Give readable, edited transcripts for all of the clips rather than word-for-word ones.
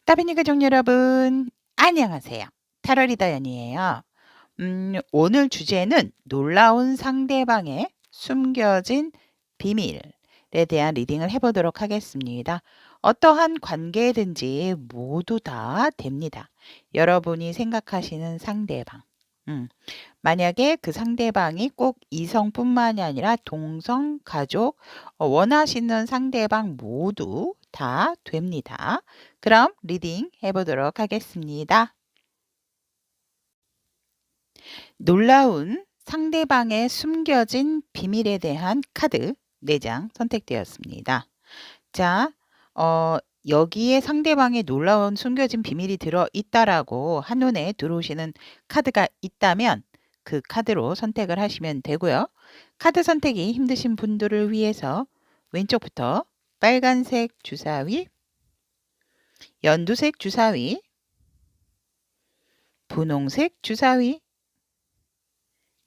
따비니 가족 여러분, 안녕하세요. 타로 리더 연이에요. 오늘 주제는 놀라운 상대방의 숨겨진 비밀에 대한 리딩을 해보도록 하겠습니다. 어떠한 관계든지 모두 다 됩니다. 여러분이 생각하시는 상대방. 만약에 그 상대방이 꼭 이성뿐만이 아니라 동성, 가족, 원하시는 상대방 모두 다 됩니다. 그럼 리딩 해보도록 하겠습니다. 놀라운 상대방의 숨겨진 비밀에 대한 카드 4장 선택되었습니다. 자, 여기에 상대방의 놀라운 숨겨진 비밀이 들어있다라고 한눈에 들어오시는 카드가 있다면 그 카드로 선택을 하시면 되고요. 카드 선택이 힘드신 분들을 위해서 왼쪽부터 빨간색 주사위, 연두색 주사위, 분홍색 주사위,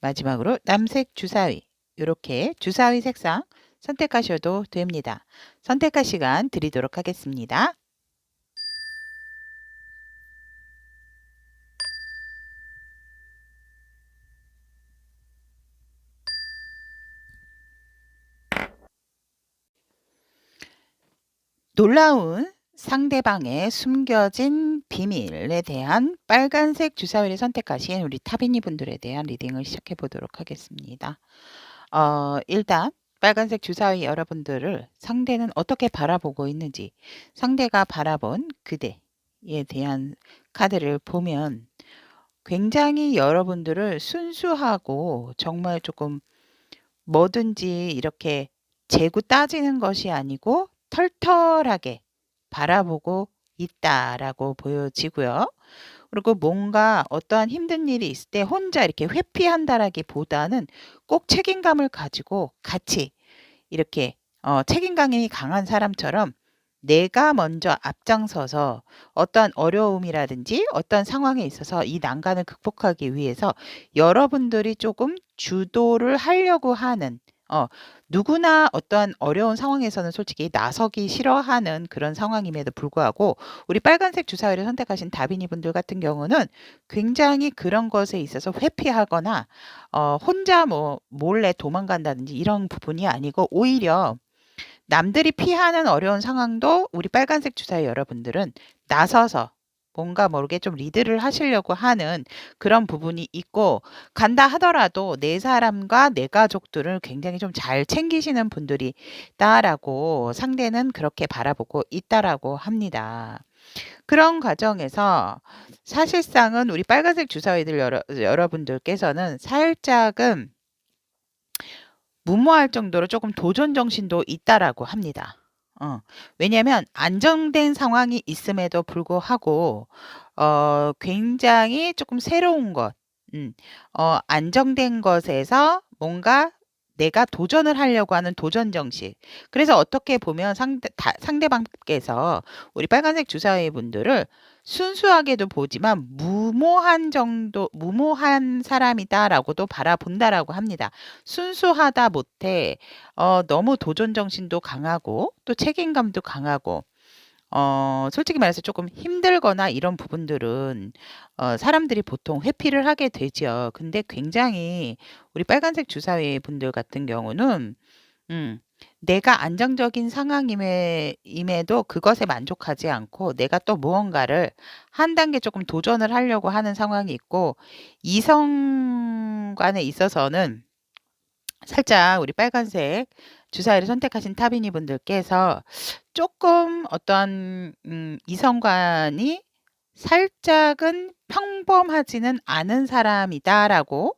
마지막으로 남색 주사위, 이렇게 주사위 색상 선택하셔도 됩니다. 선택할 시간 드리도록 하겠습니다. 놀라운 상대방의 숨겨진 비밀에 대한 빨간색 주사위를 선택하신 우리 타비니 분들에 대한 리딩을 시작해 보도록 하겠습니다. 일단 빨간색 주사위 여러분들을 상대는 어떻게 바라보고 있는지, 상대가 바라본 그대에 대한 카드를 보면 굉장히 여러분들을 순수하고 정말 조금 뭐든지 이렇게 재고 따지는 것이 아니고 털털하게 바라보고 있다라고 보여지고요. 그리고 뭔가 어떠한 힘든 일이 있을 때 혼자 이렇게 회피한다라기보다는 꼭 책임감을 가지고 같이 이렇게 책임감이 강한 사람처럼 내가 먼저 앞장서서 어떠한 어려움이라든지 어떤 상황에 있어서 이 난관을 극복하기 위해서 여러분들이 조금 주도를 하려고 하는 누구나 어떠한 어려운 상황에서는 솔직히 나서기 싫어하는 그런 상황임에도 불구하고 우리 빨간색 주사위를 선택하신 다비니 분들 같은 경우는 굉장히 그런 것에 있어서 회피하거나 혼자 뭐 몰래 도망간다든지 이런 부분이 아니고 오히려 남들이 피하는 어려운 상황도 우리 빨간색 주사위 여러분들은 나서서 뭔가 모르게 좀 리드를 하시려고 하는 그런 부분이 있고 간다 하더라도 내 사람과 내 가족들을 굉장히 좀 잘 챙기시는 분들이다라고 상대는 그렇게 바라보고 있다라고 합니다. 그런 과정에서 사실상은 우리 빨간색 주사위들 여러분들께서는 살짝은 무모할 정도로 조금 도전 정신도 있다라고 합니다. 왜냐하면 안정된 상황이 있음에도 불구하고 굉장히 조금 새로운 것, 안정된 것에서 뭔가 내가 도전을 하려고 하는 도전 정신. 그래서 어떻게 보면 상대방께서 우리 빨간색 주사위 분들을 순수하게도 보지만 무모한 사람이다라고도 바라본다라고 합니다. 순수하다 못해 너무 도전 정신도 강하고 또 책임감도 강하고 솔직히 말해서 조금 힘들거나 이런 부분들은 사람들이 보통 회피를 하게 되죠. 근데 굉장히 우리 빨간색 주사위 분들 같은 경우는 내가 안정적인 상황임에도 그것에 만족하지 않고 내가 또 무언가를 한 단계 조금 도전을 하려고 하는 상황이 있고 이성 간에 있어서는 살짝 우리 빨간색 주사위를 선택하신 타비니 분들께서 조금 어떤 이성관이 살짝은 평범하지는 않은 사람이다라고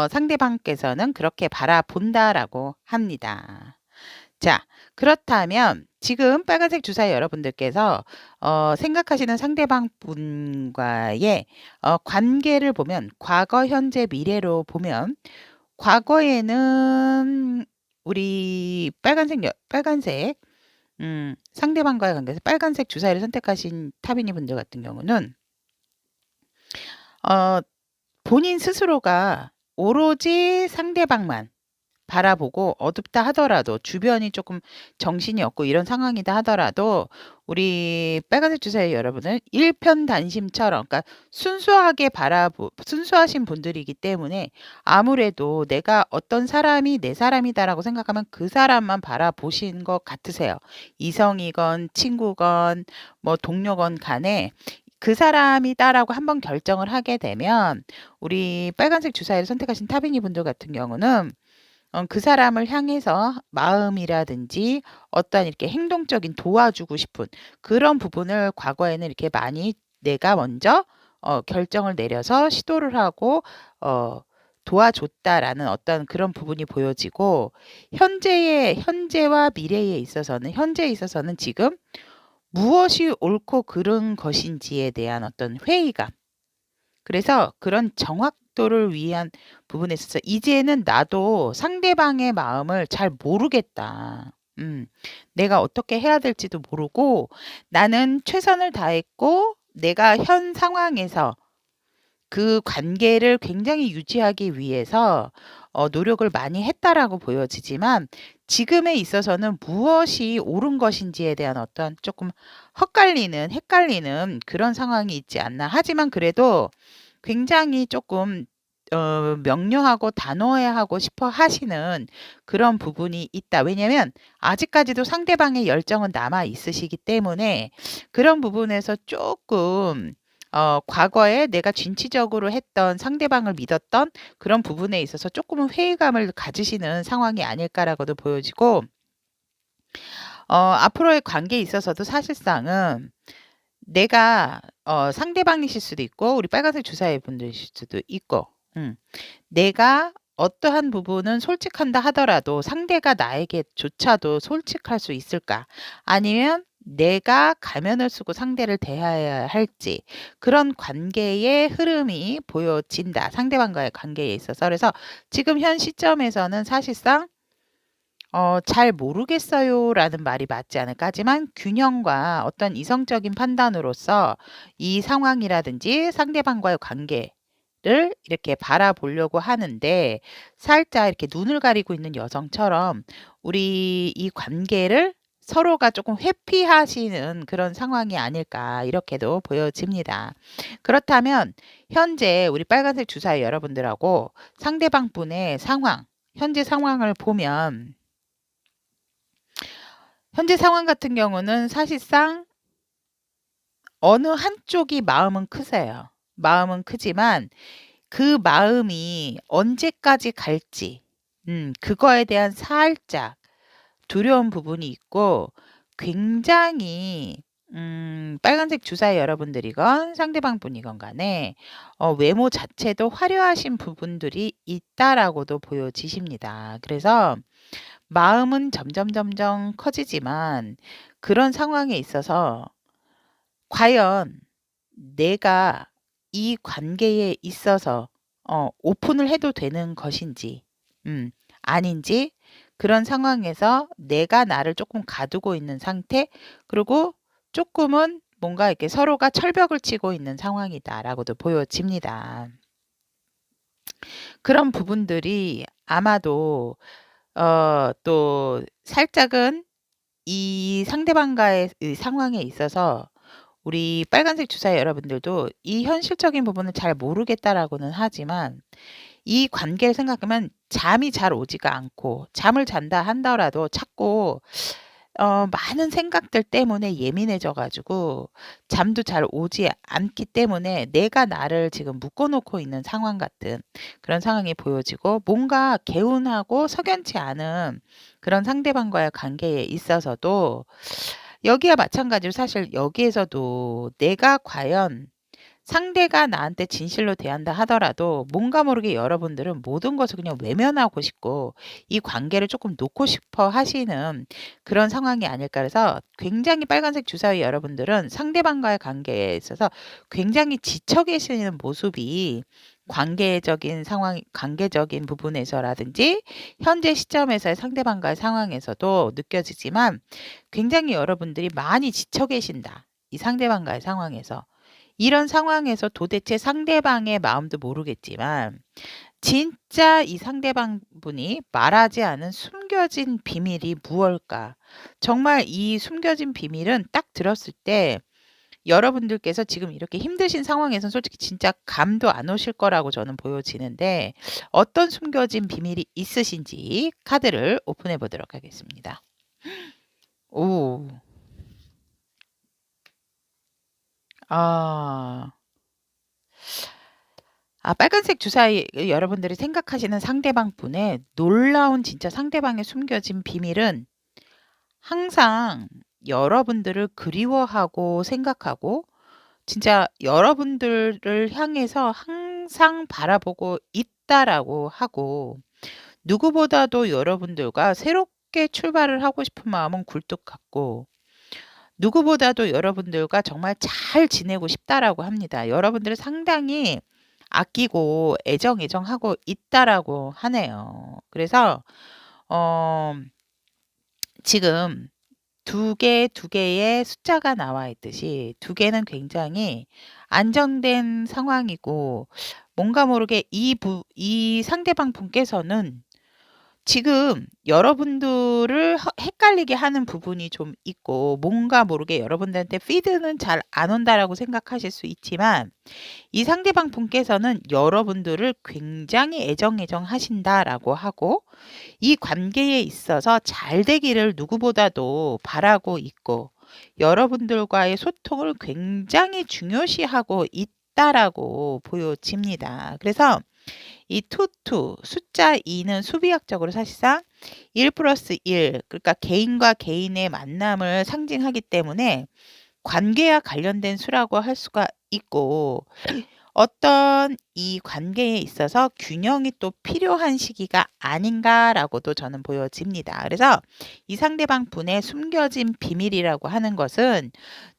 상대방께서는 그렇게 바라본다라고 합니다. 자, 그렇다면 지금 빨간색 주사위 여러분들께서 생각하시는 상대방 분과의 관계를 보면 과거, 현재, 미래로 보면 과거에는 우리 빨간색 상대방과의 관계에서 빨간색 주사위를 선택하신 타비니 분들 같은 경우는 본인 스스로가 오로지 상대방만 바라보고 어둡다 하더라도 주변이 조금 정신이 없고 이런 상황이다 하더라도 우리 빨간색 주사위 여러분은 일편단심처럼 그러니까 순수하신 분들이기 때문에 아무래도 내가 어떤 사람이 내 사람이다라고 생각하면 그 사람만 바라보신 것 같으세요. 이성이건 친구건 뭐 동료건 간에 그 사람이다라고 한번 결정을 하게 되면 우리 빨간색 주사위를 선택하신 타비니 분들 같은 경우는 그 사람을 향해서 마음이라든지 어떤 이렇게 행동적인 도와주고 싶은 그런 부분을 과거에는 이렇게 많이 내가 먼저 결정을 내려서 시도를 하고 어, 도와줬다라는 어떤 그런 부분이 보여지고 현재와 미래에 있어서는 현재에 있어서는 지금 무엇이 옳고 그른 것인지에 대한 어떤 회의감 그래서 그런 정확도를 위한 부분에 있어서 이제는 나도 상대방의 마음을 잘 모르겠다. 내가 어떻게 해야 될지도 모르고 나는 최선을 다했고 내가 현 상황에서 그 관계를 굉장히 유지하기 위해서 노력을 많이 했다라고 보여지지만 지금에 있어서는 무엇이 옳은 것인지에 대한 어떤 조금 헷갈리는 그런 상황이 있지 않나. 하지만 그래도 굉장히 조금 명료하고 단호해하고 싶어 하시는 그런 부분이 있다. 왜냐면 아직까지도 상대방의 열정은 남아 있으시기 때문에 그런 부분에서 조금 과거에 내가 진취적으로 했던 상대방을 믿었던 그런 부분에 있어서 조금은 회의감을 가지시는 상황이 아닐까라고도 보여지고 앞으로의 관계에 있어서도 사실상은 내가 상대방이실 수도 있고 우리 빨간색 주사위 분들이실 수도 있고 내가 어떠한 부분은 솔직한다 하더라도 상대가 나에게조차도 솔직할 수 있을까? 아니면 내가 가면을 쓰고 상대를 대해야 할지 그런 관계의 흐름이 보여진다. 상대방과의 관계에 있어서. 그래서 지금 현 시점에서는 사실상 잘 모르겠어요라는 말이 맞지 않을까 하지만 균형과 어떤 이성적인 판단으로서 이 상황이라든지 상대방과의 관계를 이렇게 바라보려고 하는데 살짝 이렇게 눈을 가리고 있는 여성처럼 우리 이 관계를 서로가 조금 회피하시는 그런 상황이 아닐까 이렇게도 보여집니다. 그렇다면 현재 우리 빨간색 주사위 여러분들하고 상대방 분의 상황, 현재 상황을 보면 현재 상황 같은 경우는 사실상 어느 한쪽이 마음은 크세요. 마음은 크지만 그 마음이 언제까지 갈지, 그거에 대한 살짝 두려운 부분이 있고 굉장히 빨간색 주사위 여러분들이건 상대방 분이건 간에 외모 자체도 화려하신 부분들이 있다라고도 보여지십니다. 그래서 마음은 점점 커지지만 그런 상황에 있어서 과연 내가 이 관계에 있어서 오픈을 해도 되는 것인지 아닌지 그런 상황에서 내가 나를 조금 가두고 있는 상태 그리고 조금은 뭔가 이렇게 서로가 철벽을 치고 있는 상황이다라고도 보여집니다. 그런 부분들이 아마도 또 살짝은 이 상대방과의 이 상황에 있어서 우리 빨간색 주사위 여러분들도 이 현실적인 부분을 잘 모르겠다라고는 하지만 이 관계를 생각하면 잠이 잘 오지가 않고 잠을 잔다 한더라도 자꾸 많은 생각들 때문에 예민해져 가지고 잠도 잘 오지 않기 때문에 내가 나를 지금 묶어 놓고 있는 상황 같은 그런 상황이 보여지고 뭔가 개운하고 석연치 않은 그런 상대방과의 관계에 있어서도 여기와 마찬가지로 사실 여기에서도 내가 과연 상대가 나한테 진실로 대한다 하더라도 뭔가 모르게 여러분들은 모든 것을 그냥 외면하고 싶고 이 관계를 조금 놓고 싶어 하시는 그런 상황이 아닐까 해서 굉장히 빨간색 주사위 여러분들은 상대방과의 관계에 있어서 굉장히 지쳐 계시는 모습이 관계적인 부분에서라든지 현재 시점에서의 상대방과의 상황에서도 느껴지지만 굉장히 여러분들이 많이 지쳐 계신다. 이 상대방과의 상황에서. 이런 상황에서 도대체 상대방의 마음도 모르겠지만 진짜 이 상대방 분이 말하지 않은 숨겨진 비밀이 무엇일까? 정말 이 숨겨진 비밀은 딱 들었을 때 여러분들께서 지금 이렇게 힘드신 상황에선 솔직히 진짜 감도 안 오실 거라고 저는 보여지는데 어떤 숨겨진 비밀이 있으신지 카드를 오픈해 보도록 하겠습니다. 오. 아. 빨간색 주사위 여러분들이 생각하시는 상대방 분의 놀라운 진짜 상대방의 숨겨진 비밀은 항상 여러분들을 그리워하고 생각하고 진짜 여러분들을 향해서 항상 바라보고 있다라고 하고 누구보다도 여러분들과 새롭게 출발을 하고 싶은 마음은 굴뚝 같고 누구보다도 여러분들과 정말 잘 지내고 싶다라고 합니다. 여러분들을 상당히 아끼고 애정하고 있다라고 하네요. 그래서 어 지금 두 개의 숫자가 나와 있듯이 두 개는 굉장히 안정된 상황이고 뭔가 모르게 이 상대방 분께서는 지금 여러분들을 헷갈리게 하는 부분이 좀 있고 뭔가 모르게 여러분들한테 피드는 잘 안 온다라고 생각하실 수 있지만 이 상대방 분께서는 여러분들을 굉장히 애정하신다라고 하고 이 관계에 있어서 잘 되기를 누구보다도 바라고 있고 여러분들과의 소통을 굉장히 중요시하고 있다라고 보여집니다. 그래서 이 투투 숫자 2는 수비학적으로 사실상 1 플러스 1 그러니까 개인과 개인의 만남을 상징하기 때문에 관계와 관련된 수라고 할 수가 있고 어떤 이 관계에 있어서 균형이 또 필요한 시기가 아닌가라고도 저는 보여집니다. 그래서 이 상대방 분의 숨겨진 비밀이라고 하는 것은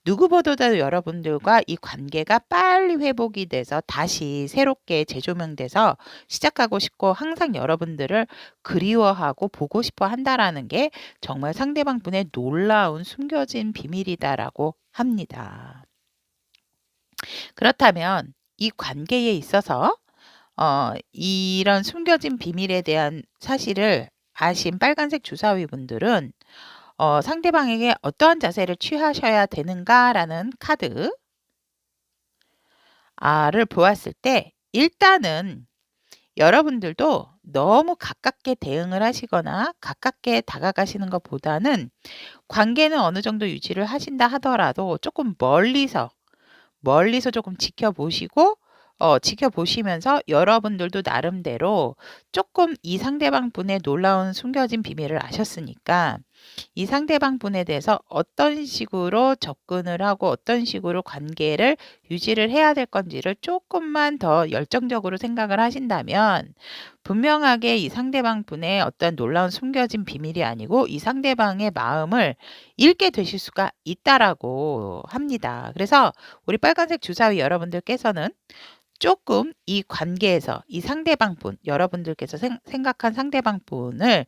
누구보다도 여러분들과 이 관계가 빨리 회복이 돼서 다시 새롭게 재조명돼서 시작하고 싶고 항상 여러분들을 그리워하고 보고 싶어 한다라는 게 정말 상대방 분의 놀라운 숨겨진 비밀이다라고 합니다. 그렇다면 이 관계에 있어서 이런 숨겨진 비밀에 대한 사실을 아신 빨간색 주사위 분들은 상대방에게 어떠한 자세를 취하셔야 되는가라는 카드를 보았을 때 일단은 여러분들도 너무 가깝게 대응을 하시거나 가깝게 다가가시는 것보다는 관계는 어느 정도 유지를 하신다 하더라도 조금 멀리서 조금 지켜보시고 지켜보시면서 여러분들도 나름대로 조금 이 상대방 분의 놀라운 숨겨진 비밀을 아셨으니까 이 상대방 분에 대해서 어떤 식으로 접근을 하고 어떤 식으로 관계를 유지를 해야 될 건지를 조금만 더 열정적으로 생각을 하신다면 분명하게 이 상대방 분의 어떤 놀라운 숨겨진 비밀이 아니고 이 상대방의 마음을 읽게 되실 수가 있다라고 합니다. 그래서 우리 빨간색 주사위 여러분들께서는 조금 이 관계에서 이 상대방 분, 여러분들께서 생각한 상대방 분을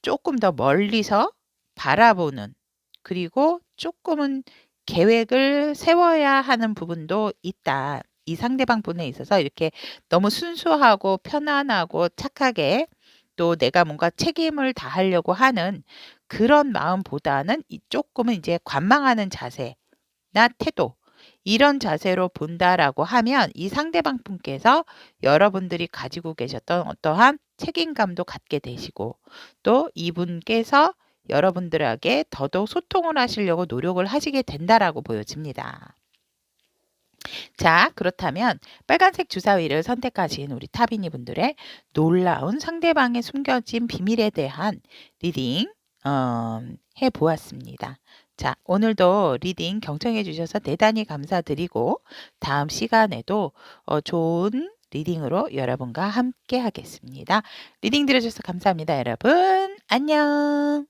조금 더 멀리서 바라보는 그리고 조금은 계획을 세워야 하는 부분도 있다. 이 상대방 분에 있어서 이렇게 너무 순수하고 편안하고 착하게 또 내가 뭔가 책임을 다하려고 하는 그런 마음보다는 조금은 이제 관망하는 자세나 태도 이런 자세로 본다라고 하면 이 상대방 분께서 여러분들이 가지고 계셨던 어떠한 책임감도 갖게 되시고 또 이분께서 여러분들에게 더더욱 소통을 하시려고 노력을 하시게 된다라고 보여집니다. 자, 그렇다면 빨간색 주사위를 선택하신 우리 타비니 분들의 놀라운 상대방의 숨겨진 비밀에 대한 리딩 해보았습니다. 자, 오늘도 리딩 경청해 주셔서 대단히 감사드리고 다음 시간에도 좋은 리딩으로 여러분과 함께 하겠습니다. 리딩 들어주셔서 감사합니다, 여러분. 안녕.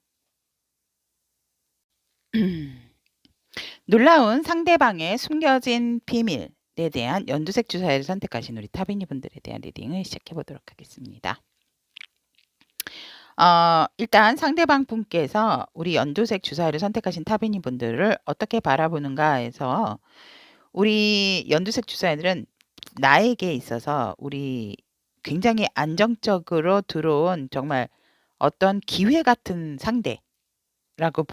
놀라운 상대방의 숨겨진 비밀에 대한 연두색 주사위를 선택하신 우리 타비니 분들에 대한 리딩을 시작해 보도록 하겠습니다. 일단 상대방 분께서 우리 연두색 주사위를 선택하신 타비니 분들을 어떻게 바라보는가 해서 우리 연두색 주사위들은 나에게 있어서 우리 굉장히 안정적으로 들어온 정말 어떤 기회 같은 상대라고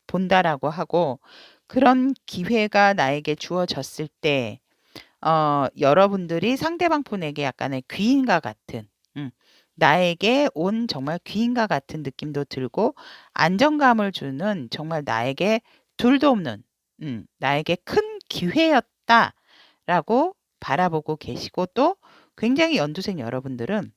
본다라고 하고, 그런 기회가 나에게 주어졌을 때 여러분들이 상대방 분에게 약간의 귀인과 같은, 나에게 온 정말 귀인과 같은 느낌도 들고, 안정감을 주는 정말 나에게 둘도 없는, 나에게 큰 기회였다라고 바라보고 계시고, 또 굉장히 연두색 여러분들은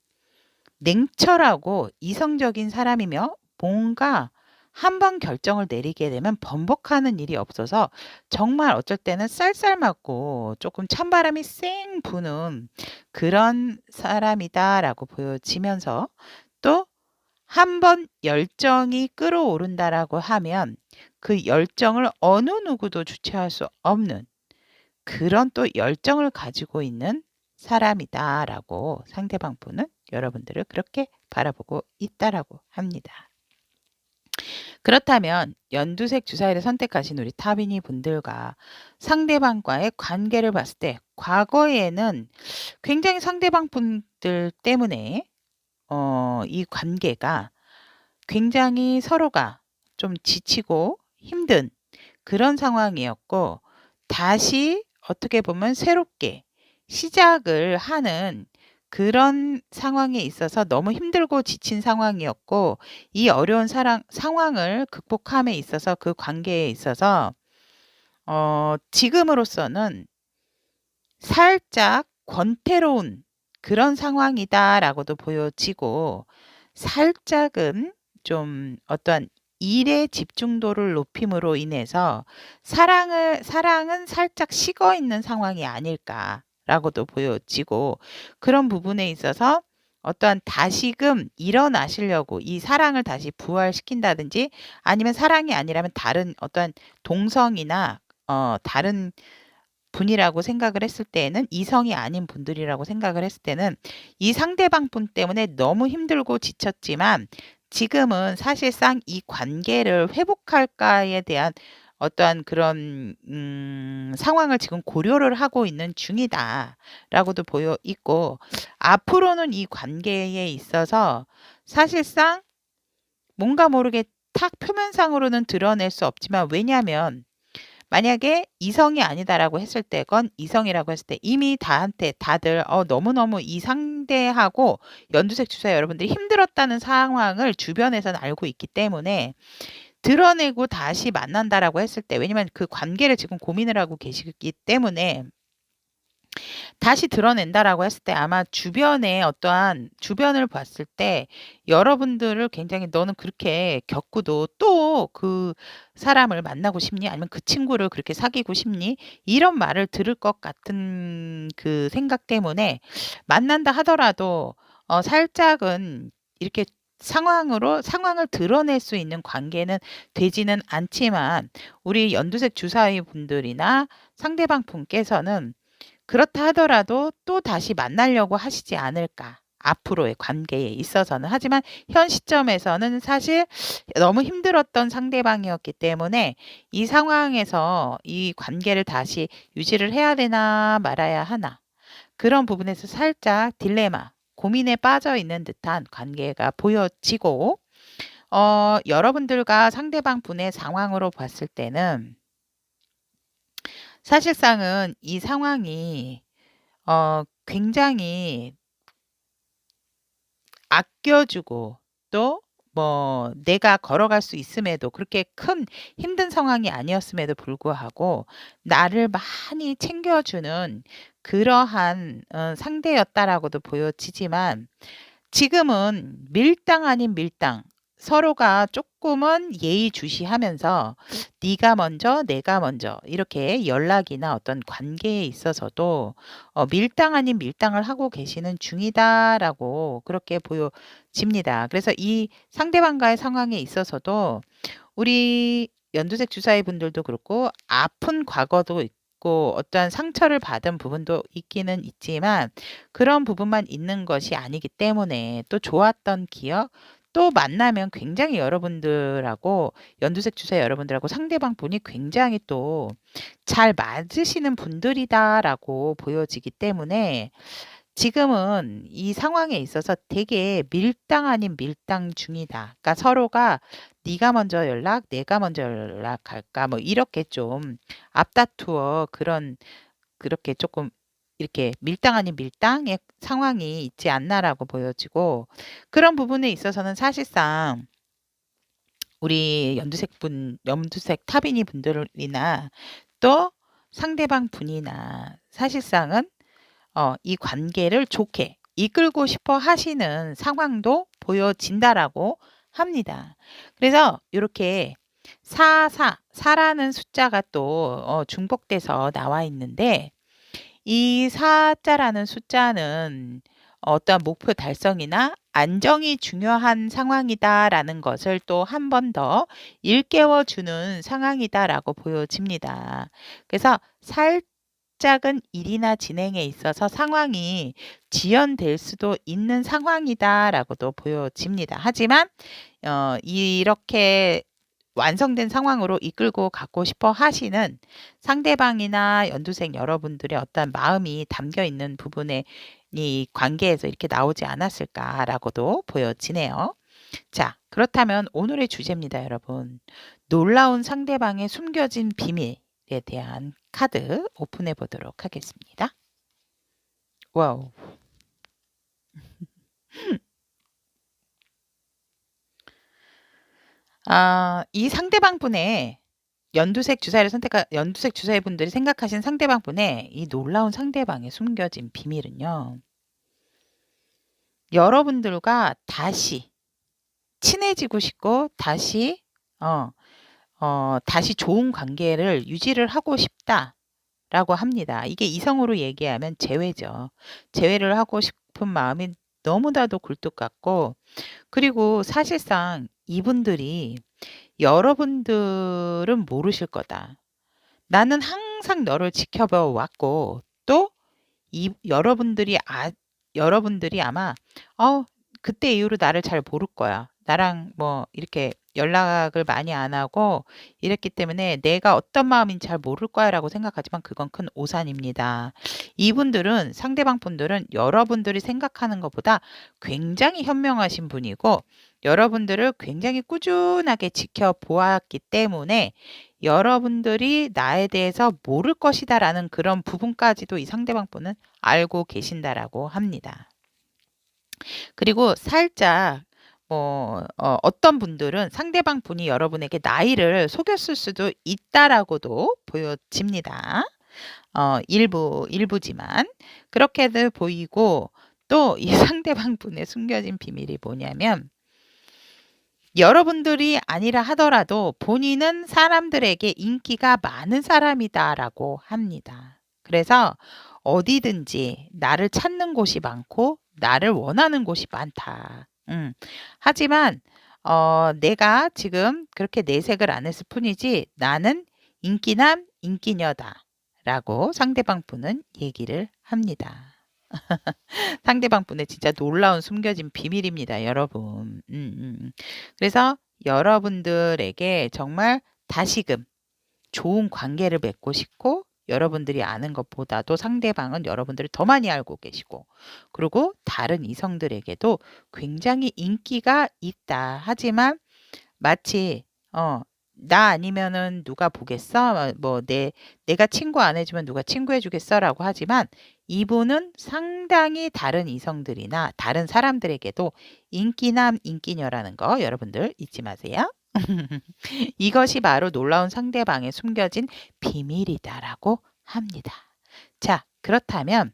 냉철하고 이성적인 사람이며, 뭔가 한 번 결정을 내리게 되면 번복하는 일이 없어서 정말 어쩔 때는 쌀쌀맞고 조금 찬바람이 쌩 부는 그런 사람이다라고 보여지면서, 또 한 번 열정이 끌어오른다라고 하면 그 열정을 어느 누구도 주체할 수 없는 그런 또 열정을 가지고 있는 사람이다라고 상대방 분은 여러분들을 그렇게 바라보고 있다라고 합니다. 그렇다면 연두색 주사위를 선택하신 우리 타비니 분들과 상대방과의 관계를 봤을 때, 과거에는 굉장히 상대방 분들 때문에 이 관계가 굉장히 서로가 좀 지치고 힘든 그런 상황이었고, 다시 어떻게 보면 새롭게 시작을 하는 그런 상황에 있어서 너무 힘들고 지친 상황이었고, 이 어려운 상황을 극복함에 있어서 그 관계에 있어서 지금으로서는 살짝 권태로운 그런 상황이다라고도 보여지고, 살짝은 좀 어떠한 일의 집중도를 높임으로 인해서 사랑은 살짝 식어 있는 상황이 아닐까라고도 보여지고, 그런 부분에 있어서 어떠한 다시금 일어나시려고 이 사랑을 다시 부활시킨다든지, 아니면 사랑이 아니라면 다른 어떠한 동성이나 다른 분이라고 생각을 했을 때에는, 이성이 아닌 분들이라고 생각을 했을 때는 이 상대방 분 때문에 너무 힘들고 지쳤지만, 지금은 사실상 이 관계를 회복할까에 대한 어떠한 그런 상황을 지금 고려를 하고 있는 중이다라고도 보여 있고, 앞으로는 이 관계에 있어서 사실상 뭔가 모르게 탁 표면상으로는 드러낼 수 없지만, 왜냐하면 만약에 이성이 아니다라고 했을 때건 이성이라고 했을 때 이미 다들 너무너무 이 상대하고 연두색 주사위 여러분들이 힘들었다는 상황을 주변에서는 알고 있기 때문에, 드러내고 다시 만난다라고 했을 때, 왜냐면 그 관계를 지금 고민을 하고 계시기 때문에 다시 드러낸다라고 했을 때 아마 주변을 봤을 때 여러분들을 굉장히 "너는 그렇게 겪고도 또 그 사람을 만나고 싶니? 아니면 그 친구를 그렇게 사귀고 싶니?" 이런 말을 들을 것 같은 그 생각 때문에, 만난다 하더라도 살짝은 이렇게 상황을 드러낼 수 있는 관계는 되지는 않지만, 우리 연두색 주사위 분들이나 상대방 분께서는 그렇다 하더라도 또다시 만나려고 하시지 않을까, 앞으로의 관계에 있어서는. 하지만 현 시점에서는 사실 너무 힘들었던 상대방이었기 때문에 이 상황에서 이 관계를 다시 유지를 해야 되나 말아야 하나, 그런 부분에서 살짝 딜레마, 고민에 빠져 있는 듯한 관계가 보여지고, 여러분들과 상대방 분의 상황으로 봤을 때는 사실상은 이 상황이 굉장히 아껴주고, 또 내가 걸어갈 수 있음에도, 그렇게 큰 힘든 상황이 아니었음에도 불구하고 나를 많이 챙겨주는 그러한 상대였다라고도 보여지지만, 지금은 밀당 아닌 밀당, 서로가 조금은 예의주시하면서 네가 먼저 내가 먼저 이렇게 연락이나 어떤 관계에 있어서도 밀당 아닌 밀당을 하고 계시는 중이다라고 그렇게 보여집니다. 그래서 이 상대방과의 상황에 있어서도 우리 연두색 주사위 분들도 그렇고, 아픈 과거도 있고 어떠한 상처를 받은 부분도 있기는 있지만, 그런 부분만 있는 것이 아니기 때문에 또 좋았던 기억, 또 만나면 굉장히 여러분들하고, 연두색 주사위 여러분들하고 상대방 분이 굉장히 또 잘 맞으시는 분들이다라고 보여지기 때문에, 지금은 이 상황에 있어서 되게 밀당 아닌 밀당 중이다. 그러니까 서로가 네가 먼저 연락, 내가 먼저 연락할까 뭐 이렇게 좀 앞다투어 그렇게 조금 이렇게 밀당 아닌 밀당의 상황이 있지 않나라고 보여지고 그런 부분에 있어서는 사실상 우리 연두색 타비니 분들이나 또 상대방 분이나 사실상은 이 관계를 좋게 이끌고 싶어 하시는 상황도 보여진다라고 합니다. 그래서 이렇게 4라는 숫자가 또 중복돼서 나와 있는데 이 4자라는 숫자는 어떠한 목표 달성이나 안정이 중요한 상황이다라는 것을 또 한 번 더 일깨워 주는 상황이다라고 보여집니다. 그래서 살짝은 일이나 진행에 있어서 상황이 지연될 수도 있는 상황이다라고도 보여집니다. 하지만 이렇게 완성된 상황으로 이끌고 가고 싶어 하시는 상대방이나 연두색 여러분들의 어떤 마음이 담겨 있는 부분에 이 관계에서 이렇게 나오지 않았을까라고도 보여지네요. 자, 그렇다면 오늘의 주제입니다, 여러분. 놀라운 상대방의 숨겨진 비밀에 대한 카드 오픈해 보도록 하겠습니다. 와우. 이 상대방 분의 연두색 주사위 분들이 생각하신 상대방 분의 이 놀라운 상대방의 숨겨진 비밀은요. 여러분들과 다시 친해지고 싶고 다시 다시 좋은 관계를 유지를 하고 싶다라고 합니다. 이게 이성으로 얘기하면 재회죠. 재회를 하고 싶은 마음이 너무나도 굴뚝 같고 그리고 사실상 이분들이 여러분들은 모르실 거다. 나는 항상 너를 지켜봐 왔고 또 여러분들이 아마 그때 이후로 나를 잘 모를 거야. 나랑 뭐 이렇게 연락을 많이 안 하고 이랬기 때문에 내가 어떤 마음인지 잘 모를 거야라고 생각하지만 그건 큰 오산입니다. 이분들은 상대방 분들은 여러분들이 생각하는 것보다 굉장히 현명하신 분이고 여러분들을 굉장히 꾸준하게 지켜보았기 때문에 여러분들이 나에 대해서 모를 것이다라는 그런 부분까지도 이 상대방 분은 알고 계신다라고 합니다. 그리고 살짝 어떤 분들은 상대방 분이 여러분에게 나이를 속였을 수도 있다라고도 보여집니다. 일부지만 그렇게도 보이고 또 이 상대방 분의 숨겨진 비밀이 뭐냐면 여러분들이 아니라 하더라도 본인은 사람들에게 인기가 많은 사람이다라고 합니다. 그래서 어디든지 나를 찾는 곳이 많고 나를 원하는 곳이 많다. 하지만 내가 지금 그렇게 내색을 안 했을 뿐이지 나는 인기남, 인기녀다라고 상대방 분은 얘기를 합니다. 상대방 분의 진짜 놀라운 숨겨진 비밀입니다, 여러분. 그래서 여러분들에게 정말 다시금 좋은 관계를 맺고 싶고 여러분들이 아는 것보다도 상대방은 여러분들을 더 많이 알고 계시고 그리고 다른 이성들에게도 굉장히 인기가 있다. 하지만 마치 나 아니면은 누가 보겠어? 내가 친구 안 해주면 누가 친구해 주겠어라고 하지만 이분은 상당히 다른 이성들이나 다른 사람들에게도 인기남, 인기녀라는 거 여러분들 잊지 마세요. 이것이 바로 놀라운 상대방의 숨겨진 비밀이다라고 합니다. 자, 그렇다면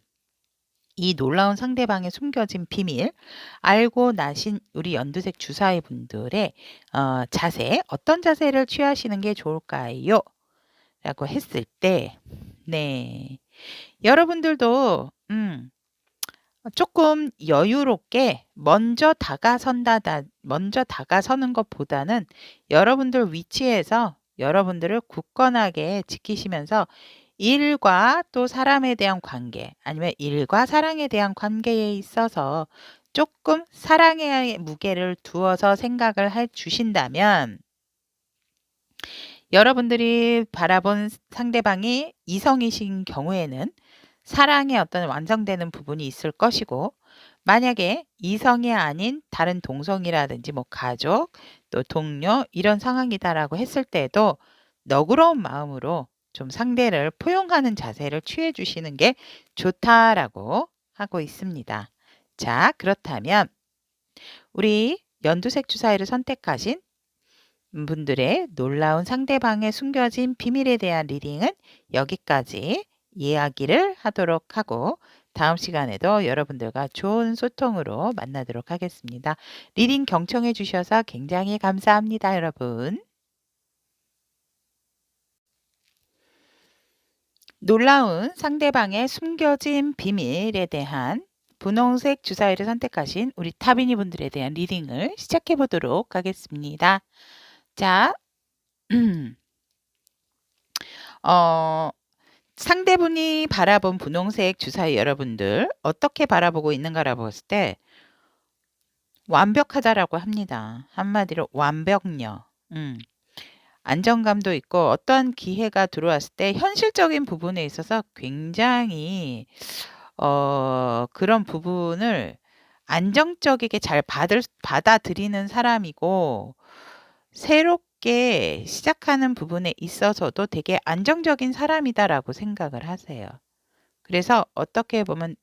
이 놀라운 상대방의 숨겨진 비밀 알고 나신 우리 연두색 주사위 분들의 자세 어떤 자세를 취하시는 게 좋을까요? 라고 했을 때 네, 여러분들도 조금 여유롭게 먼저 다가서는 것보다는 여러분들 위치에서 여러분들을 굳건하게 지키시면서 일과 또 사람에 대한 관계 아니면 일과 사랑에 대한 관계에 있어서 조금 사랑의 무게를 두어서 생각을 해 주신다면 여러분들이 바라본 상대방이 이성이신 경우에는 사랑의 어떤 완성되는 부분이 있을 것이고, 만약에 이성이 아닌 다른 동성이라든지 뭐 가족, 또 동료 이런 상황이다라고 했을 때에도 너그러운 마음으로 좀 상대를 포용하는 자세를 취해 주시는 게 좋다라고 하고 있습니다. 자, 그렇다면 우리 연두색 주사위를 선택하신 분들의 놀라운 상대방의 숨겨진 비밀에 대한 리딩은 여기까지 이야기를 하도록 하고, 다음 시간에도 여러분들과 좋은 소통으로 만나도록 하겠습니다. 리딩 경청해 주셔서 굉장히 감사합니다, 여러분. 놀라운 상대방의 숨겨진 비밀에 대한 분홍색 주사위를 선택하신 우리 타비니 분들에 대한 리딩을 시작해 보도록 하겠습니다. 자, 상대분이 바라본 분홍색 주사위 여러분들 어떻게 바라보고 있는가라고 봤을 때 완벽하다라고 합니다. 한마디로 완벽녀. 안정감도 있고 어떠한 기회가 들어왔을 때 현실적인 부분에 있어서 굉장히 그런 부분을 안정적이게 잘 받아들이는 사람이고, 새롭게 시작하는 부분에 있어서도 되게 안정적인 사람이다라고 생각을 하세요. 그래서 어떻게 보면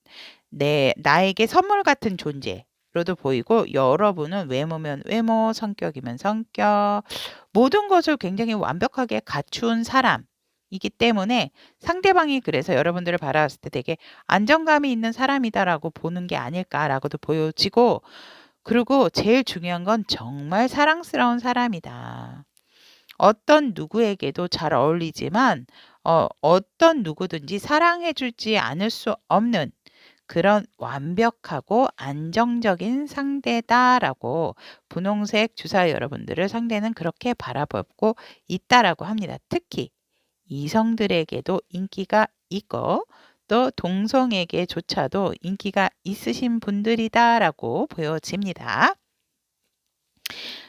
나에게 선물 같은 존재로도 보이고, 여러분은 외모면 외모, 성격이면 성격, 모든 것을 굉장히 완벽하게 갖춘 사람이기 때문에 상대방이 그래서 여러분들을 바라봤을 때 되게 안정감이 있는 사람이다라고 보는 게 아닐까라고도 보여지고, 그리고 제일 중요한 건 정말 사랑스러운 사람이다. 어떤 누구에게도 잘 어울리지만 어떤 누구든지 사랑해 주지 않을 수 없는 그런 완벽하고 안정적인 상대다라고 분홍색 주사위 여러분들을 상대는 그렇게 바라보고 있다라고 합니다. 특히 이성들에게도 인기가 있고 또 동성에게조차도 인기가 있으신 분들이다라고 보여집니다.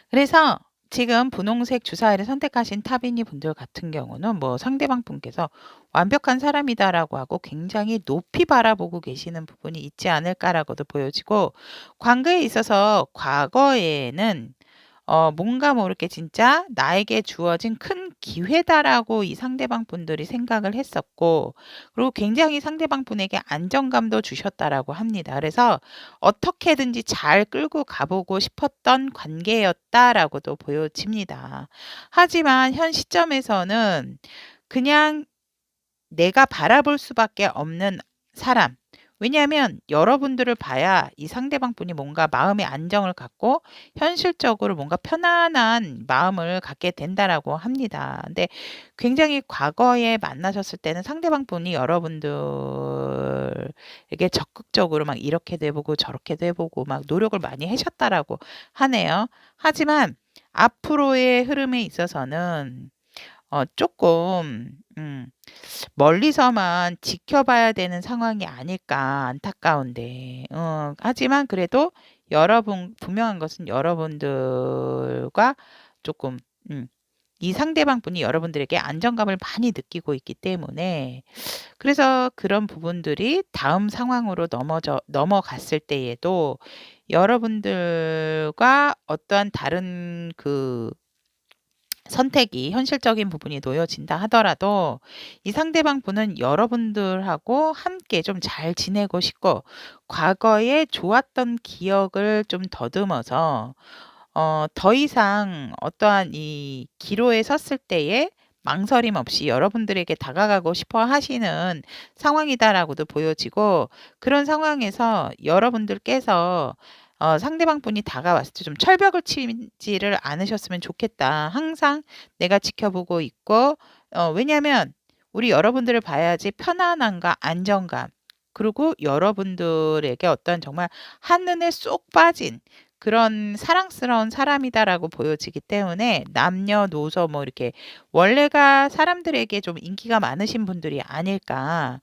그래서 지금 분홍색 주사위를 선택하신 타비니 분들 같은 경우는 뭐 상대방 분께서 완벽한 사람이다라고 하고 굉장히 높이 바라보고 계시는 부분이 있지 않을까라고도 보여지고, 관계에 있어서 과거에는 뭔가 모르게 진짜 나에게 주어진 큰 기회다라고 이 상대방 분들이 생각을 했었고, 그리고 굉장히 상대방 분에게 안정감도 주셨다라고 합니다. 그래서 어떻게든지 잘 끌고 가보고 싶었던 관계였다라고도 보여집니다. 하지만 현 시점에서는 그냥 내가 바라볼 수밖에 없는 사람. 왜냐하면 여러분들을 봐야 이 상대방 분이 뭔가 마음의 안정을 갖고 현실적으로 뭔가 편안한 마음을 갖게 된다라고 합니다. 근데 굉장히 과거에 만나셨을 때는 상대방 분이 여러분들에게 적극적으로 막 이렇게도 해보고 저렇게도 해보고 막 노력을 많이 하셨다라고 하네요. 하지만 앞으로의 흐름에 있어서는 조금 멀리서만 지켜봐야 되는 상황이 아닐까 안타까운데, 하지만 그래도 분명한 것은 여러분들과 조금 이 상대방 분이 여러분들에게 안정감을 많이 느끼고 있기 때문에, 그래서 그런 부분들이 다음 상황으로 넘어갔을 때에도 여러분들과 어떠한 다른 선택이 현실적인 부분이 놓여진다 하더라도 이 상대방 분은 여러분들하고 함께 좀 잘 지내고 싶고, 과거에 좋았던 기억을 좀 더듬어서 더 이상 어떠한 이 기로에 섰을 때에 망설임 없이 여러분들에게 다가가고 싶어 하시는 상황이다라고도 보여지고, 그런 상황에서 여러분들께서 상대방 분이 다가왔을 때 좀 철벽을 치지를 않으셨으면 좋겠다. 항상 내가 지켜보고 있고, 왜냐하면 우리 여러분들을 봐야지 편안함과 안정감, 그리고 여러분들에게 어떤 정말 한눈에 쏙 빠진 그런 사랑스러운 사람이다라고 보여지기 때문에, 남녀노소 뭐 이렇게 원래가 사람들에게 좀 인기가 많으신 분들이 아닐까,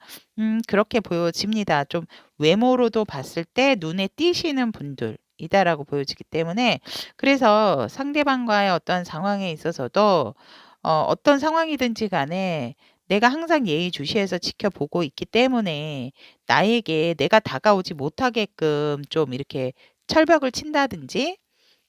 그렇게 보여집니다. 좀 외모로도 봤을 때 눈에 띄시는 분들이다라고 보여지기 때문에, 그래서 상대방과의 어떤 상황에 있어서도 어떤 상황이든지 간에 내가 항상 예의주시해서 지켜보고 있기 때문에 나에게 내가 다가오지 못하게끔 좀 이렇게 철벽을 친다든지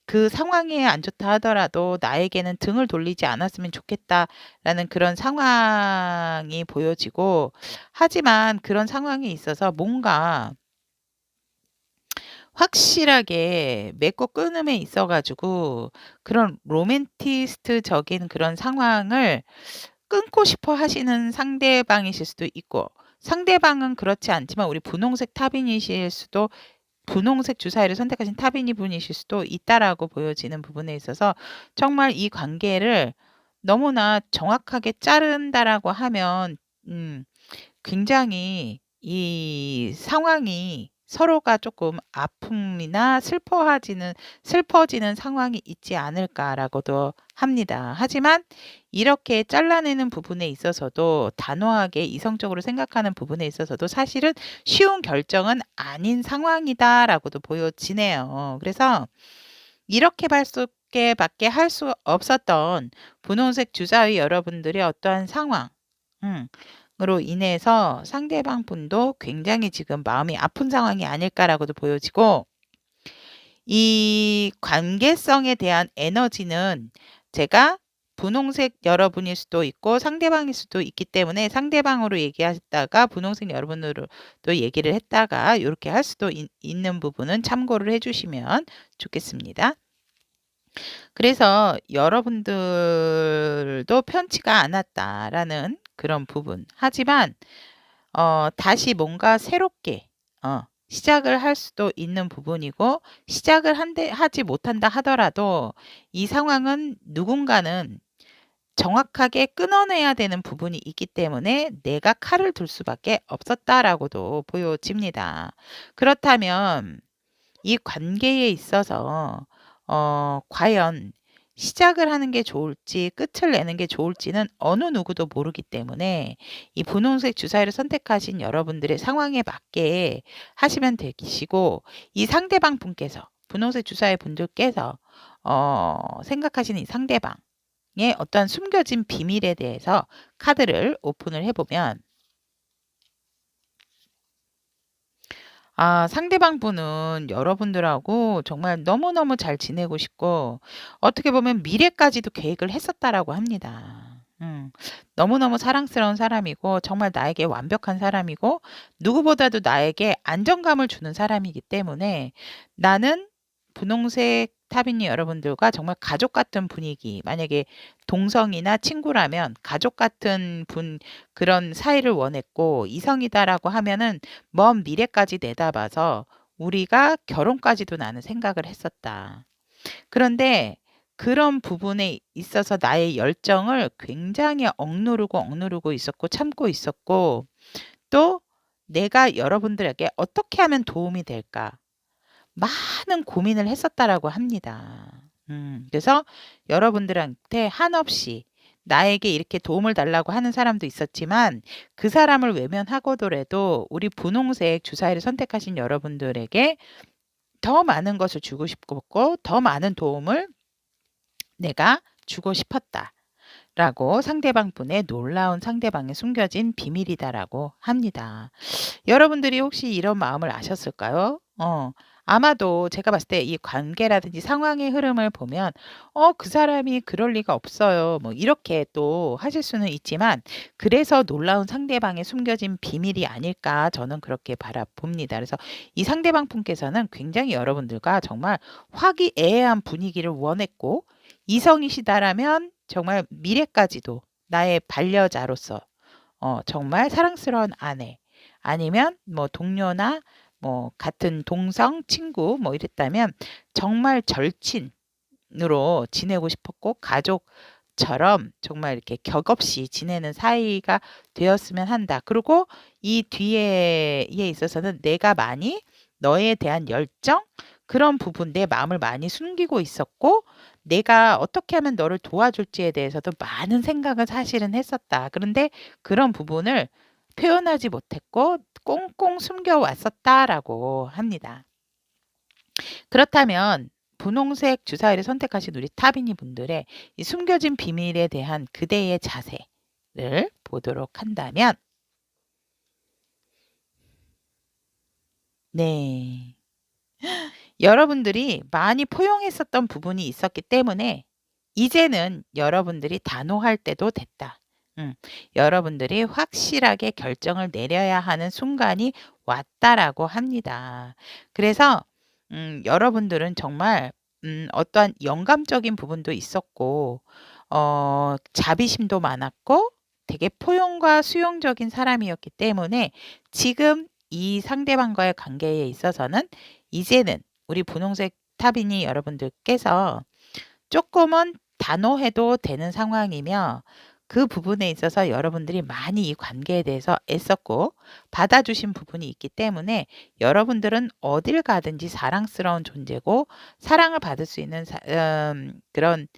그 상황이 안 좋다 하더라도 나에게는 등을 돌리지 않았으면 좋겠다라는 그런 상황이 보여지고, 하지만 그런 상황에 있어서 뭔가 확실하게 맺고 끊음에 있어 가지고 그런 로맨티스트적인 그런 상황을 끊고 싶어 하시는 상대방이실 수도 있고, 상대방은 그렇지 않지만 우리 분홍색 타빈이실 수도, 분홍색 주사위를 선택하신 타빈이 분이실 수도 있다라고 보여지는 부분에 있어서 정말 이 관계를 너무나 정확하게 자른다라고 하면 굉장히 이 상황이 서로가 조금 아픔이나 슬퍼지는 상황이 있지 않을까라고도 합니다. 하지만 이렇게 잘라내는 부분에 있어서도, 단호하게 이성적으로 생각하는 부분에 있어서도 사실은 쉬운 결정은 아닌 상황이다라고도 보여지네요. 그래서 이렇게 밖에 할 수 없었던 분홍색 주사위 여러분들의 어떠한 상황, 으로 인해서 상대방 분도 굉장히 지금 마음이 아픈 상황이 아닐까라고도 보여지고, 이 관계성에 대한 에너지는 제가 분홍색 여러분일 수도 있고 상대방일 수도 있기 때문에, 상대방으로 얘기했다가 분홍색 여러분으로 또 얘기를 했다가 이렇게 할 수도 있는 부분은 참고를 해주시면 좋겠습니다. 그래서 여러분들도 편치가 않았다라는 그런 부분. 하지만 다시 뭔가 새롭게 시작을 할 수도 있는 부분이고, 시작을 하지 못한다 하더라도 이 상황은 누군가는 정확하게 끊어내야 되는 부분이 있기 때문에 내가 칼을 둘 수밖에 없었다라고도 보여집니다. 그렇다면 이 관계에 있어서 과연 시작을 하는 게 좋을지 끝을 내는 게 좋을지는 어느 누구도 모르기 때문에 이 분홍색 주사위를 선택하신 여러분들의 상황에 맞게 하시면 되시고, 이 상대방 분께서, 분홍색 주사위 분들께서 생각하시는 이 상대방의 어떠한 숨겨진 비밀에 대해서 카드를 오픈을 해보면, 상대방 분은 여러분들하고 정말 너무너무 잘 지내고 싶고 어떻게 보면 미래까지도 계획을 했었다라고 합니다. 너무너무 사랑스러운 사람이고 정말 나에게 완벽한 사람이고 누구보다도 나에게 안정감을 주는 사람이기 때문에, 나는 분홍색 타빈이 여러분들과 정말 가족 같은 분위기, 만약에 동성이나 친구라면 가족 같은 그런 사이를 원했고, 이성이다라고 하면은 먼 미래까지 내다봐서 우리가 결혼까지도 나는 생각을 했었다. 그런데 그런 부분에 있어서 나의 열정을 굉장히 억누르고 있었고 참고 있었고, 또 내가 여러분들에게 어떻게 하면 도움이 될까 많은 고민을 했었다라고 합니다. 그래서 여러분들한테 한없이 나에게 이렇게 도움을 달라고 하는 사람도 있었지만, 그 사람을 외면하고더라도 우리 분홍색 주사위를 선택하신 여러분들에게 더 많은 것을 주고 싶었고 더 많은 도움을 내가 주고 싶었다. 라고 상대방 분의 놀라운 상대방의 숨겨진 비밀이다라고 합니다. 여러분들이 혹시 이런 마음을 아셨을까요? 아마도 제가 봤을 때 이 관계라든지 상황의 흐름을 보면 그 사람이 그럴 리가 없어요. 뭐 이렇게 또 하실 수는 있지만, 그래서 놀라운 상대방의 숨겨진 비밀이 아닐까 저는 그렇게 바라봅니다. 그래서 이 상대방 분께서는 굉장히 여러분들과 정말 화기애애한 분위기를 원했고, 이성이시다라면 정말 미래까지도 나의 반려자로서 정말 사랑스러운 아내, 아니면 뭐 동료나 뭐 같은 동성 친구 뭐 이랬다면 정말 절친으로 지내고 싶었고, 가족처럼 정말 이렇게 격없이 지내는 사이가 되었으면 한다. 그리고 이 뒤에 있어서는 내가 많이 너에 대한 열정, 그런 부분, 내 마음을 많이 숨기고 있었고 내가 어떻게 하면 너를 도와줄지에 대해서도 많은 생각을 사실은 했었다. 그런데 그런 부분을 표현하지 못했고 꽁꽁 숨겨왔었다라고 합니다. 그렇다면 분홍색 주사위를 선택하신 우리 타비니 분들의 이 숨겨진 비밀에 대한 그대의 자세, 보도록 한다면 네. 여러분들이 많이 포용했었던 부분이 있었기 때문에 이제는 여러분들이 단호할 때도 됐다. 여러분들이 확실하게 결정을 내려야 하는 순간이 왔다라고 합니다. 그래서 여러분들은 정말 어떠한 영감적인 부분도 있었고 자비심도 많았고 되게 포용과 수용적인 사람이었기 때문에 지금 이 상대방과의 관계에 있어서는 이제는 우리 분홍색 타비니 여러분들께서 조금은 단호해도 되는 상황이며 그 부분에 있어서 여러분들이 많이 이 관계에 대해서 애썼고 받아주신 부분이 있기 때문에 여러분들은 어딜 가든지 사랑스러운 존재고 사랑을 받을 수 있는 그런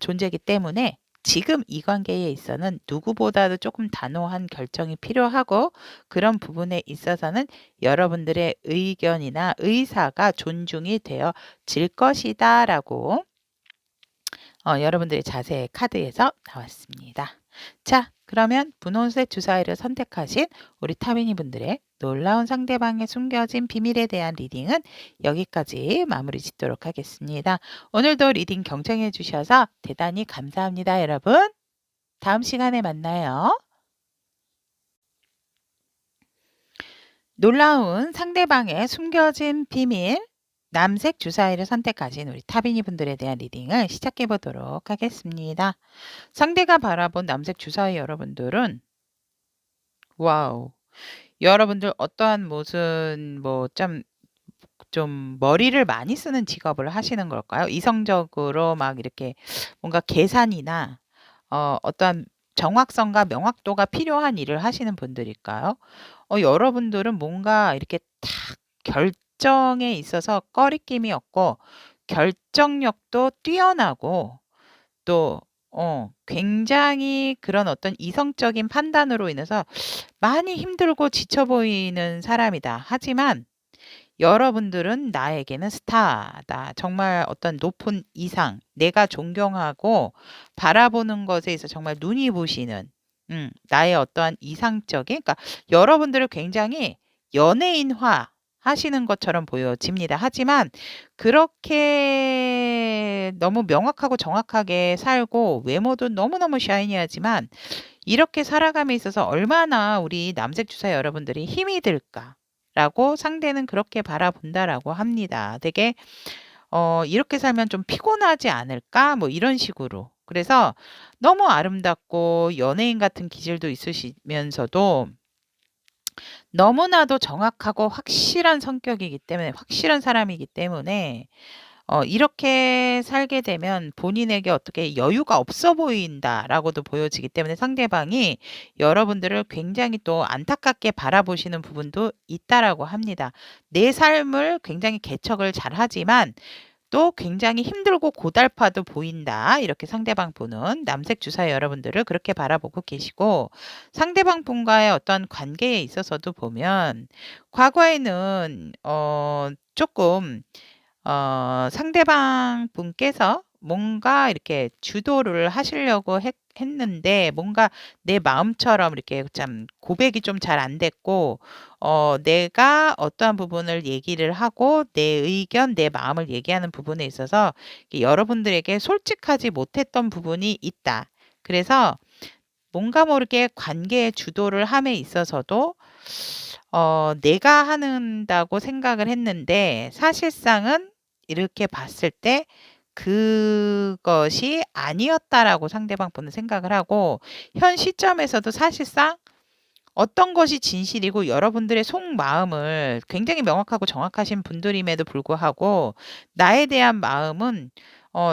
존재이기 때문에 지금 이 관계에 있어서는 누구보다도 조금 단호한 결정이 필요하고 그런 부분에 있어서는 여러분들의 의견이나 의사가 존중이 되어질 것이다라고 여러분들의 자세 카드에서 나왔습니다. 자, 그러면 분홍색 주사위를 선택하신 우리 타비니 분들의 놀라운 상대방의 숨겨진 비밀에 대한 리딩은 여기까지 마무리 짓도록 하겠습니다. 오늘도 리딩 경청해 주셔서 대단히 감사합니다, 여러분. 다음 시간에 만나요. 놀라운 상대방의 숨겨진 비밀 남색 주사위를 선택하신 우리 타비니 분들에 대한 리딩을 시작해 보도록 하겠습니다. 상대가 바라본 남색 주사위 여러분들은 와우. 여러분들 어떠한 무슨 좀 머리를 많이 쓰는 직업을 하시는 걸까요? 이성적으로 막 이렇게 뭔가 계산이나 어떠한 정확성과 명확도가 필요한 일을 하시는 분들일까요? 여러분들은 뭔가 이렇게 탁 결정에 있어서 꺼리낌이 없고 결정력도 뛰어나고 또 굉장히 그런 어떤 이성적인 판단으로 인해서 많이 힘들고 지쳐 보이는 사람이다. 하지만 여러분들은 나에게는 스타다. 정말 어떤 높은 이상, 내가 존경하고 바라보는 것에 있어서 정말 눈이 부시는 나의 어떠한 이상적인 그러니까 여러분들을 굉장히 연예인화 하시는 것처럼 보여집니다. 하지만 그렇게 너무 명확하고 정확하게 살고 외모도 너무너무 샤이니하지만 이렇게 살아감에 있어서 얼마나 우리 남색 주사 여러분들이 힘이 들까라고 상대는 그렇게 바라본다라고 합니다. 되게 이렇게 살면 좀 피곤하지 않을까? 뭐 이런 식으로. 그래서 너무 아름답고 연예인 같은 기질도 있으시면서도 너무나도 정확하고 확실한 성격이기 때문에 확실한 사람이기 때문에 이렇게 살게 되면 본인에게 어떻게 여유가 없어 보인다라고도 보여지기 때문에 상대방이 여러분들을 굉장히 또 안타깝게 바라보시는 부분도 있다라고 합니다. 내 삶을 굉장히 개척을 잘하지만 또 굉장히 힘들고 고달파도 보인다. 이렇게 상대방 분은 남색 주사 여러분들을 그렇게 바라보고 계시고 상대방 분과의 어떤 관계에 있어서도 보면 과거에는 조금 상대방 분께서 뭔가 이렇게 주도를 하시려고 했는데 뭔가 내 마음처럼 이렇게 참 고백이 좀 잘 안 됐고 내가 어떠한 부분을 얘기를 하고 내 의견, 내 마음을 얘기하는 부분에 있어서 여러분들에게 솔직하지 못했던 부분이 있다. 그래서 뭔가 모르게 관계의 주도를 함에 있어서도 내가 한다고 생각을 했는데 사실상은 이렇게 봤을 때 그것이 아니었다라고 상대방 분은 생각을 하고 현 시점에서도 사실상 어떤 것이 진실이고 여러분들의 속마음을 굉장히 명확하고 정확하신 분들임에도 불구하고 나에 대한 마음은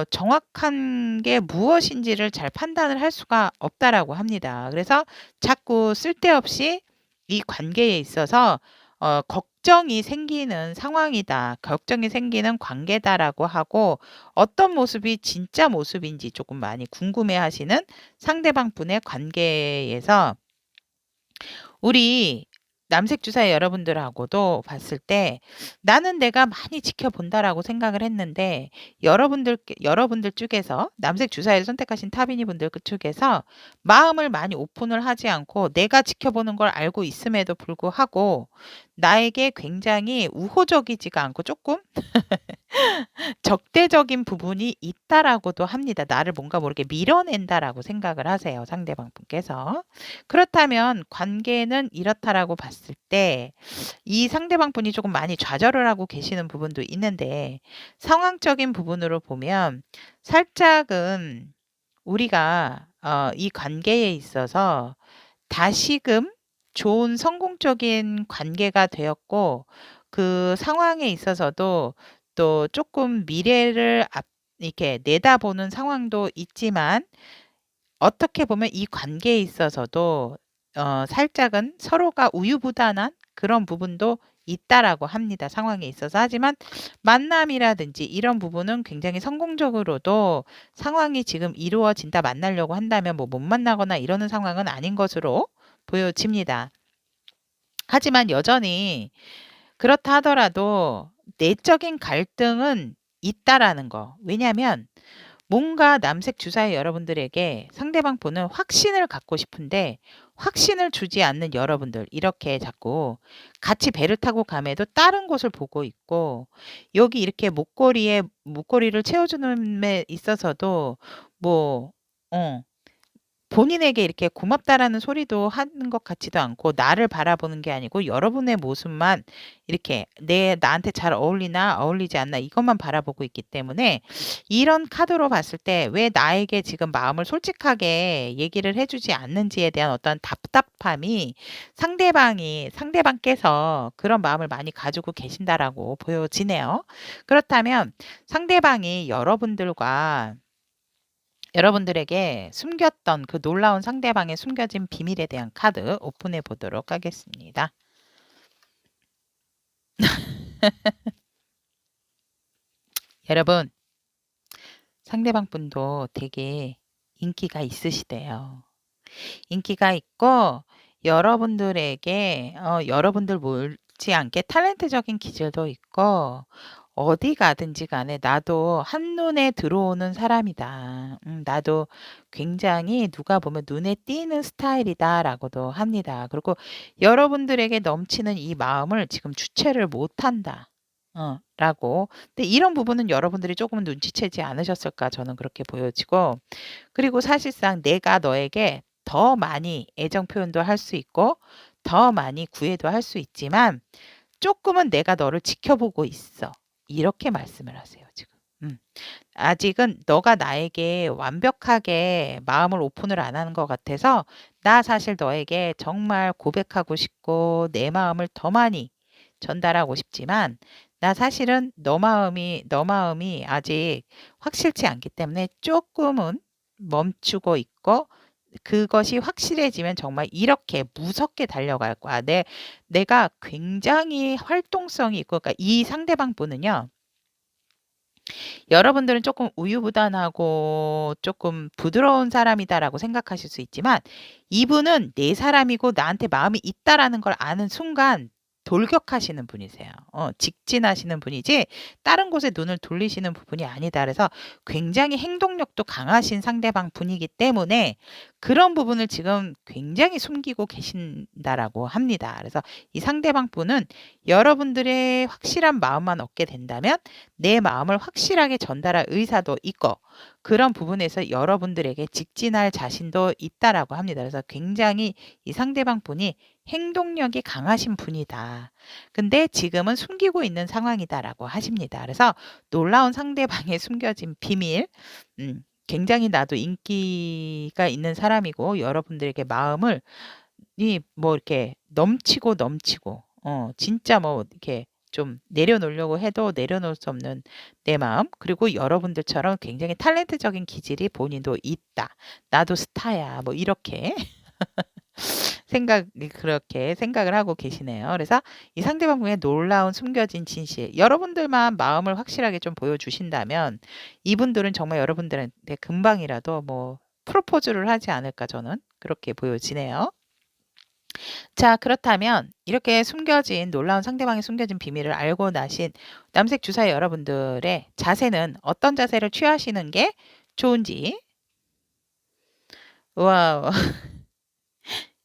정확한 게 무엇인지를 잘 판단을 할 수가 없다라고 합니다. 그래서 자꾸 쓸데없이 이 관계에 있어서 걱정이 생기는 상황이다. 걱정이 생기는 관계다라고 하고 어떤 모습이 진짜 모습인지 조금 많이 궁금해하시는 상대방 분의 관계에서 우리 남색 주사위 여러분들하고도 봤을 때 나는 내가 많이 지켜본다라고 생각을 했는데 여러분들 쪽에서 남색 주사위를 선택하신 타비니 분들 그쪽에서 마음을 많이 오픈을 하지 않고 내가 지켜보는 걸 알고 있음에도 불구하고 나에게 굉장히 우호적이지가 않고 조금 적대적인 부분이 있다라고도 합니다. 나를 뭔가 모르게 밀어낸다라고 생각을 하세요. 상대방 분께서. 그렇다면 관계는 이렇다라고 봤을 때 이 상대방 분이 조금 많이 좌절을 하고 계시는 부분도 있는데 상황적인 부분으로 보면 살짝은 우리가 이 관계에 있어서 다시금 좋은 성공적인 관계가 되었고 그 상황에 있어서도 또 조금 미래를 이렇게 내다보는 상황도 있지만 어떻게 보면 이 관계에 있어서도 살짝은 서로가 우유부단한 그런 부분도 있다라고 합니다. 상황에 있어서. 하지만 만남이라든지 이런 부분은 굉장히 성공적으로도 상황이 지금 이루어진다 만나려고 한다면 뭐 못 만나거나 이러는 상황은 아닌 것으로 보여집니다. 하지만 여전히 그렇다 하더라도 내적인 갈등은 있다라는 거. 왜냐하면 뭔가 남색 주사위 여러분들에게 상대방 보는 확신을 갖고 싶은데 확신을 주지 않는 여러분들 이렇게 자꾸 같이 배를 타고 감에도 다른 곳을 보고 있고 여기 이렇게 목걸이를 채워주는 데 있어서도 뭐 본인에게 이렇게 고맙다라는 소리도 하는 것 같지도 않고 나를 바라보는 게 아니고 여러분의 모습만 이렇게 나한테 잘 어울리나 어울리지 않나 이것만 바라보고 있기 때문에 이런 카드로 봤을 때 왜 나에게 지금 마음을 솔직하게 얘기를 해주지 않는지에 대한 어떤 답답함이 상대방께서 그런 마음을 많이 가지고 계신다라고 보여지네요. 그렇다면 상대방이 여러분들에게 숨겼던 그 놀라운 상대방의 숨겨진 비밀에 대한 카드 오픈해 보도록 하겠습니다. 여러분, 상대방 분도 되게 인기가 있으시대요. 인기가 있고 여러분들 못지않게 탤런트적인 기질도 있고 어디 가든지 간에 나도 한눈에 들어오는 사람이다. 나도 굉장히 누가 보면 눈에 띄는 스타일이다라고도 합니다. 그리고 여러분들에게 넘치는 이 마음을 지금 주체를 못한다. 라고. 근데 이런 부분은 여러분들이 조금은 눈치채지 않으셨을까 저는 그렇게 보여지고 그리고 사실상 내가 너에게 더 많이 애정 표현도 할 수 있고 더 많이 구애도 할 수 있지만 조금은 내가 너를 지켜보고 있어. 이렇게 말씀을 하세요, 지금. 아직은 너가 나에게 완벽하게 마음을 오픈을 안 하는 것 같아서 나 사실 너에게 정말 고백하고 싶고 내 마음을 더 많이 전달하고 싶지만 나 사실은 너 마음이 아직 확실치 않기 때문에 조금은 멈추고 있고 그것이 확실해지면 정말 이렇게 무섭게 달려갈 거야. 내가 굉장히 활동성이 있고, 그러니까 이 상대방 분은요, 여러분들은 조금 우유부단하고 조금 부드러운 사람이다라고 생각하실 수 있지만, 이분은 내 사람이고 나한테 마음이 있다라는 걸 아는 순간 돌격하시는 분이세요. 직진하시는 분이지 다른 곳에 눈을 돌리시는 부분이 아니다. 그래서 굉장히 행동력도 강하신 상대방 분이기 때문에 그런 부분을 지금 굉장히 숨기고 계신다라고 합니다. 그래서 이 상대방 분은 여러분들의 확실한 마음만 얻게 된다면 내 마음을 확실하게 전달할 의사도 있고 그런 부분에서 여러분들에게 직진할 자신도 있다라고 합니다. 그래서 굉장히 이 상대방 분이 행동력이 강하신 분이다. 근데 지금은 숨기고 있는 상황이다라고 하십니다. 그래서 놀라운 상대방의 숨겨진 비밀, 굉장히 나도 인기가 있는 사람이고 여러분들에게 마음을 뭐 이렇게 넘치고 진짜 뭐 이렇게 좀 내려놓으려고 해도 내려놓을 수 없는 내 마음 그리고 여러분들처럼 굉장히 탤런트적인 기질이 본인도 있다. 나도 스타야. 뭐 이렇게 그렇게 생각을 하고 계시네요. 그래서 이 상대방의 놀라운 숨겨진 진실, 여러분들만 마음을 확실하게 좀 보여주신다면 이분들은 정말 여러분들한테 금방이라도 뭐 프로포즈를 하지 않을까 저는 그렇게 보여지네요. 자, 그렇다면 이렇게 숨겨진 놀라운 상대방의 숨겨진 비밀을 알고 나신 남색 주사위 여러분들의 자세는 어떤 자세를 취하시는 게 좋은지. 와우.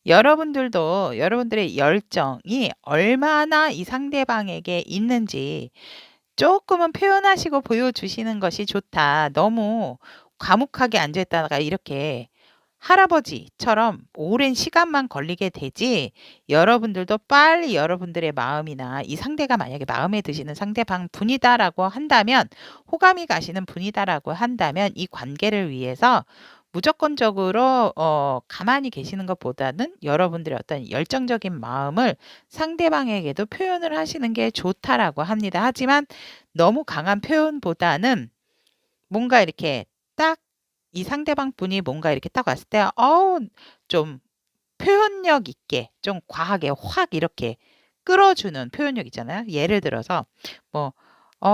여러분들도 여러분들의 열정이 얼마나 이 상대방에게 있는지 쪼끔은 표현하시고 보여주시는 것이 좋다. 너무 과묵하게 앉아 있다가 이렇게 할아버지처럼 오랜 시간만 걸리게 되지, 여러분들도 빨리 여러분들의 마음이나 이 상대가 만약에 마음에 드시는 상대방 분이다라고 한다면, 호감이 가시는 분이다라고 한다면 이 관계를 위해서 무조건적으로 가만히 계시는 것보다는 여러분들의 어떤 열정적인 마음을 상대방에게도 표현을 하시는 게 좋다라고 합니다. 하지만 너무 강한 표현보다는 뭔가 이렇게 딱 이 상대방 분이 뭔가 이렇게 딱 왔을 때 좀 표현력 있게 좀 과하게 확 이렇게 끌어주는 표현력 있잖아요. 예를 들어서 뭐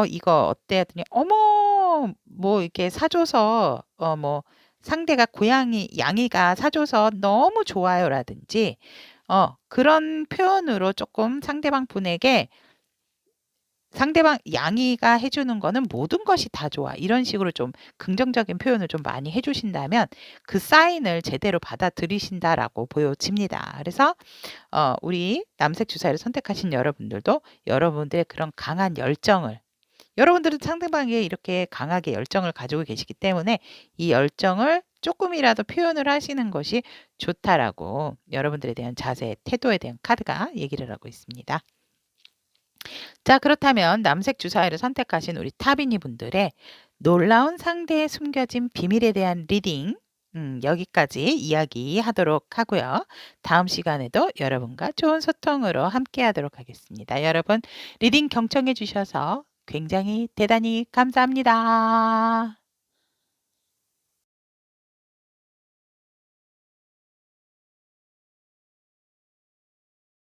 이거 어때?" 했더니 "어머." 뭐 이렇게 사 줘서 뭐 상대가 고양이 양이가 사 줘서 "너무 좋아요."라든지 그런 표현으로 쪼끔 상대방 분에게 상대방 양이가 해 주는 거는 "모든 것이 다 좋아." 이런 식으로 좀 긍정적인 표현을 좀 많이 해 주신다면 그 사인을 제대로 받아들이신다라고 보여집니다. 그래서 우리 남색 주사위를 선택하신 여러분들도 여러분들의 그런 강한 열정을, 여러분들은 상대방에게 이렇게 강하게 열정을 가지고 계시기 때문에 이 열정을 쪼끔이라도 표현을 하시는 것이 좋다라고 여러분들에 대한 자세, 태도에 대한 카드가 얘기를 하고 있습니다. 자, 그렇다면 남색 주사위를 선택하신 우리 타비니 분들의 놀라운 상대의 숨겨진 비밀에 대한 리딩, 여기까지 이야기하도록 하고요. 다음 시간에도 여러분과 좋은 소통으로 함께하도록 하겠습니다. 여러분 리딩 경청해 주셔서 굉장히 대단히 감사합니다.